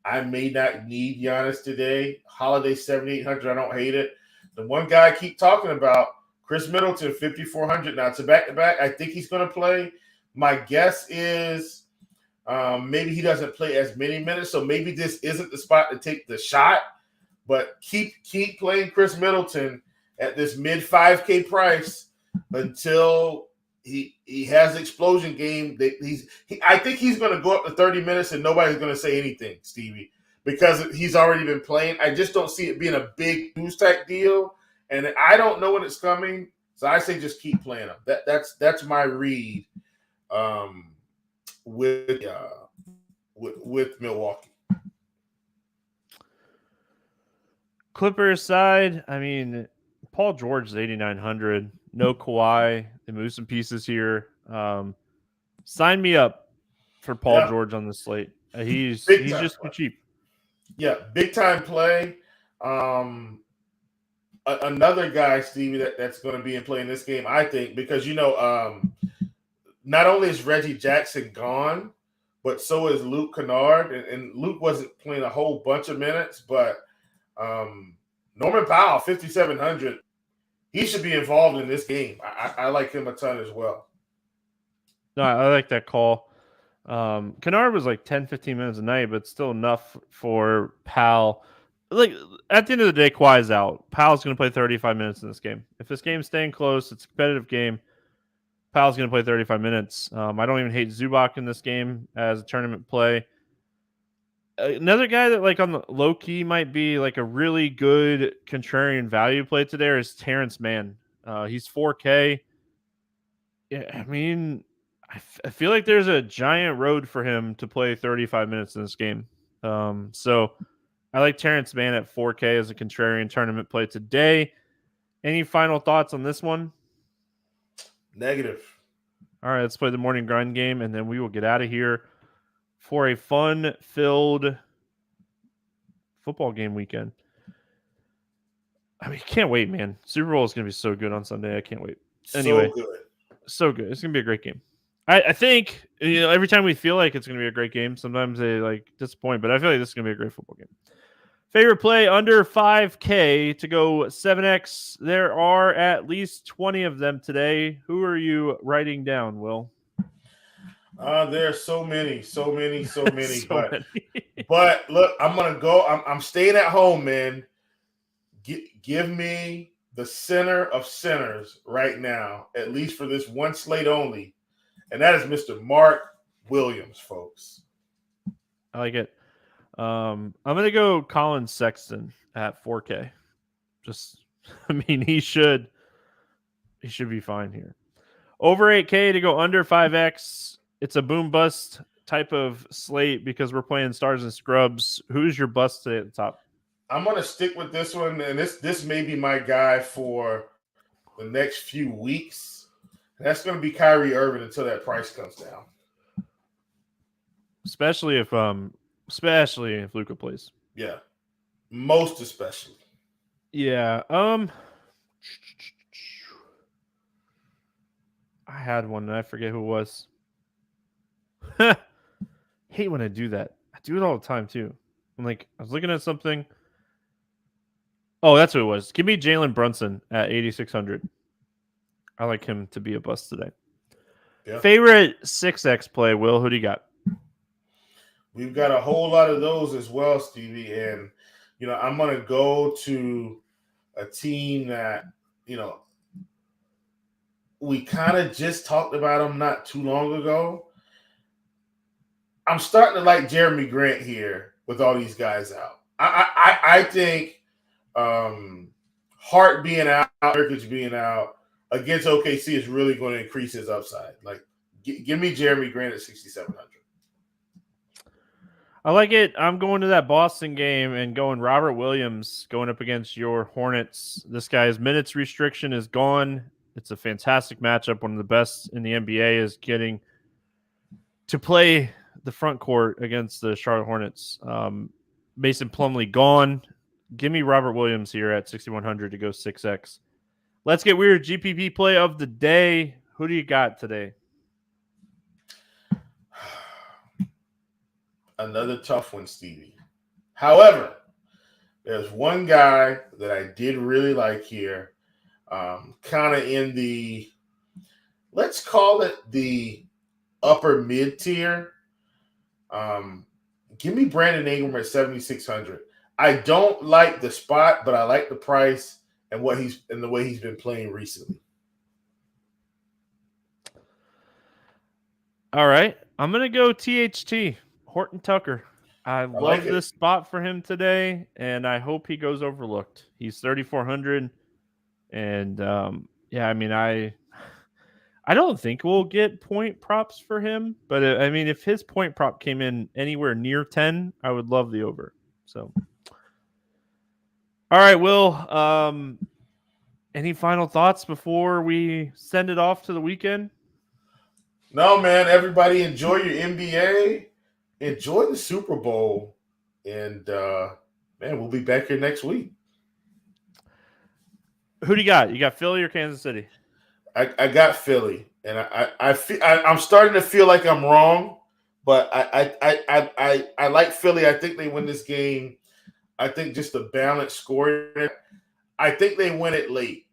I may not need Giannis today. Holiday 7,800, I don't hate it. The one guy I keep talking about, Chris Middleton, 5,400. Now it's a back-to-back. I think he's going to play. My guess is maybe he doesn't play as many minutes, so maybe this isn't the spot to take the shot. But keep playing Chris Middleton at this mid 5K price until he has an explosion game. I think he's going to go up to 30 minutes and nobody's going to say anything, Stevie, because he's already been playing. I just don't see it being a big news type deal, and I don't know when it's coming. So I say just keep playing him. That's my read with Milwaukee. Clippers side, I mean, Paul George is 8,900. No Kawhi. They move some pieces here. Sign me up for Paul George on the slate. He's just too cheap. Yeah, big time play. Another guy, Stevie, that's going to be in play in this game, I think, because not only is Reggie Jackson gone, but so is Luke Kennard, and Luke wasn't playing a whole bunch of minutes, but Norman Powell, 5,700. He should be involved in this game. I like him a ton as well. No, I like that call. Kennard was like 10, 15 minutes a night, but still enough for Powell. Like, at the end of the day, Kawhi's out. Powell's going to play 35 minutes in this game. If this game's staying close, it's a competitive game. Powell's going to play 35 minutes. I don't even hate Zubac in this game as a tournament play. Another guy that, like, on the low key might be like a really good contrarian value play today is Terrence Mann. He's 4K. Yeah, I mean, I feel like there's a giant road for him to play 35 minutes in this game. So I like Terrence Mann at 4K as a contrarian tournament play today. Any final thoughts on this one? Negative. All right, let's play the morning grind game, and then we will get out of here for a fun-filled football game weekend. I mean, can't wait, man. Super Bowl is going to be so good on Sunday. I can't wait. Anyway, so good. It's going to be a great game. I think, every time we feel like it's going to be a great game, sometimes they disappoint, but I feel like this is going to be a great football game. Favorite play under 5K to go 7X. There are at least 20 of them today. Who are you writing down, Will? There are so many. But look, I'm gonna go. I'm staying at home, man. Give me the center of centers right now, at least for this one slate only, and that is Mr. Mark Williams, folks. I like it. I'm gonna go Colin Sexton at 4K. He should be fine here. Over 8K to go under 5X. It's a boom bust type of slate because we're playing stars and scrubs. Who's your bust today at the top? I'm gonna stick with this one, and this may be my guy for the next few weeks. That's gonna be Kyrie Irving until that price comes down. Especially if Luka plays. Yeah. Most especially. Yeah. I had one and I forget who it was. Hate when I do that. I do it all the time too. I was looking at something. Oh, that's what it was. Give me Jalen Brunson at 8,600. I like him to be a bust today. Yeah. Favorite 6X play, Will? Who do you got? We've got a whole lot of those as well, Stevie. And, I'm going to go to a team that, we kind of just talked about them not too long ago. I'm starting to like Jeremy Grant here with all these guys out. I think Hart being out, Nurkic being out against OKC is really going to increase his upside. Give me Jeremy Grant at 6,700. I like it. I'm going to that Boston game and going Robert Williams going up against your Hornets. This guy's minutes restriction is gone. It's a fantastic matchup. One of the best in the NBA is getting to play the front court against the Charlotte Hornets. Mason Plumlee gone. Give me Robert Williams here at 6,100 to go 6X. Let's get weird. GPP play of the day. Who do you got today? Another tough one, Stevie. However, there's one guy that I did really like here, kind of in the, let's call it the upper mid tier. Give me Brandon Ingram at 7,600. I don't like the spot, but I like the price and the way he's been playing recently. All right, I'm gonna go THT Horton Tucker. I love like this spot for him today, and I hope he goes overlooked. He's 3,400, and yeah, I mean, I don't think we'll get point props for him, but I mean, if his point prop came in anywhere near 10, I would love the over. So, all right, Will. Any final thoughts before we send it off to the weekend? No, man. Everybody enjoy your NBA. Enjoy the Super Bowl. And, man, we'll be back here next week. Who do you got? You got Philly or Kansas City? I got Philly. And I'm starting to feel like I'm wrong. But I like Philly. I think they win this game. I think just a balanced scoring. I think they win it late.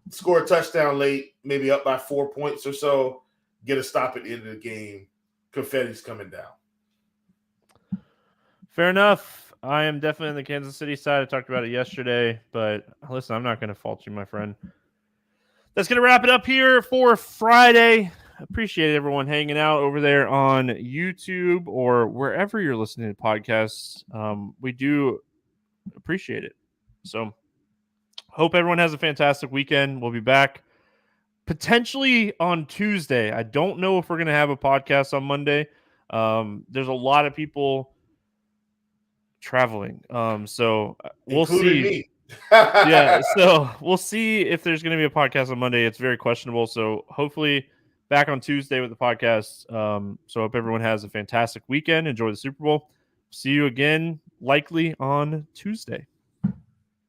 Score a touchdown late, maybe up by 4 points or so. Get a stop at the end of the game. Confetti's coming down. Fair enough. I am definitely on the Kansas City side. I talked about it yesterday, but listen, I'm not going to fault you, my friend. That's going to wrap it up here for Friday. Appreciate everyone hanging out over there on YouTube or wherever you're listening to podcasts. We do appreciate it. So hope everyone has a fantastic weekend. We'll be back potentially on Tuesday. I don't know if we're going to have a podcast on Monday. There's a lot of people traveling. So we'll Including see. Me. Yeah, so we'll see if there's going to be a podcast on Monday. It's very questionable. So hopefully back on Tuesday with the podcast. So hope everyone has a fantastic weekend. Enjoy the Super Bowl. See you again, likely on Tuesday.